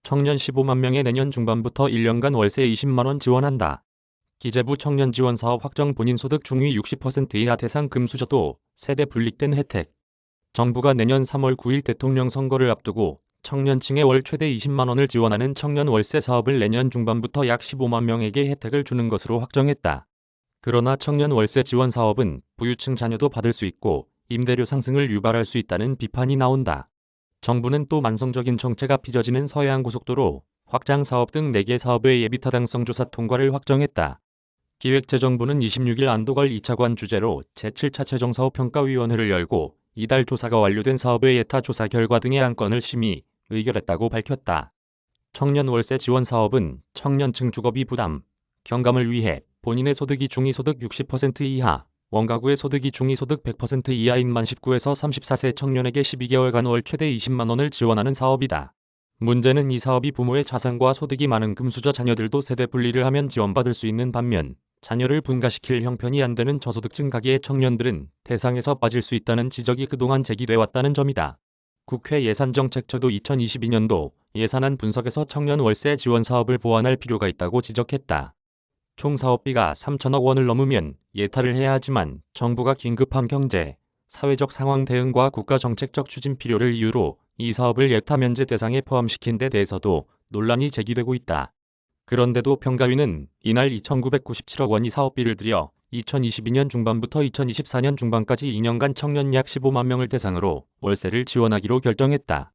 청년 15만 명에 내년 중반부터 1년간 월세 20만 원 지원한다. 기재부 청년지원사업 확정 본인소득 중위 60% 이하 대상 금수저도 세대 분립된 혜택. 정부가 내년 3월 9일 대통령 선거를 앞두고 청년층에 월 최대 20만 원을 지원하는 청년 월세 사업을 내년 중반부터 약 15만 명에게 혜택을 주는 것으로 확정했다. 그러나 청년 월세 지원 사업은 부유층 자녀도 받을 수 있고 임대료 상승을 유발할 수 있다는 비판이 나온다. 정부는 또 만성적인 정체가 빚어지는 서해안고속도로 확장 사업 등 4개 사업의 예비타당성 조사 통과를 확정했다. 기획재정부는 26일 안도걸 2차관 주재로 제7차 최종사업평가위원회를 열고 이달 조사가 완료된 사업의 예타 조사 결과 등의 안건을 심의, 의결했다고 밝혔다. 청년 월세 지원 사업은 청년층 주거비 부담, 경감을 위해 본인의 소득이 중위소득 60% 이하, 원가구의 소득이 중위소득 100% 이하인 만 19에서 34세 청년에게 12개월간 월 최대 20만 원을 지원하는 사업이다. 문제는 이 사업이 부모의 자산과 소득이 많은 금수저 자녀들도 세대 분리를 하면 지원받을 수 있는 반면 자녀를 분가시킬 형편이 안 되는 저소득층 가계의 청년들은 대상에서 빠질 수 있다는 지적이 그동안 제기돼 왔다는 점이다. 국회 예산정책처도 2022년도 예산안 분석에서 청년 월세 지원 사업을 보완할 필요가 있다고 지적했다. 총 사업비가 3천억 원을 넘으면 예타를 해야 하지만 정부가 긴급한 경제, 사회적 상황 대응과 국가 정책적 추진 필요를 이유로 이 사업을 예타 면제 대상에 포함시킨 데 대해서도 논란이 제기되고 있다. 그런데도 평가위는 이날 2,997억 원의 사업비를 들여 2022년 중반부터 2024년 중반까지 2년간 청년 약 15만 명을 대상으로 월세를 지원하기로 결정했다.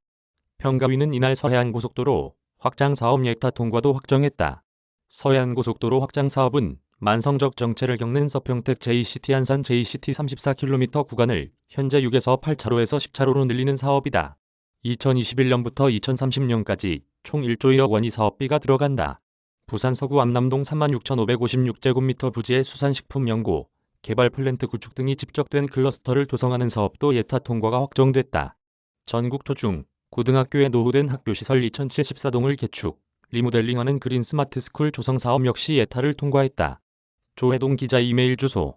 평가위는 이날 서해안고속도로 확장 사업 예타 통과도 확정했다. 서해안고속도로 확장 사업은 만성적 정체를 겪는 서평택 JCT 안산 JCT 34km 구간을 현재 6에서 8차로에서 10차로로 늘리는 사업이다. 2021년부터 2030년까지 총 1조 1억 원의 사업비가 들어간다. 부산 서구 암남동 36,556제곱미터 부지의 수산식품연구, 개발 플랜트 구축 등이 집적된 클러스터를 조성하는 사업도 예타 통과가 확정됐다. 전국 초중, 고등학교에 노후된 학교시설 2074동을 개축, 리모델링하는 그린 스마트 스쿨 조성 사업 역시 예타를 통과했다. 조혜동 기자 이메일 주소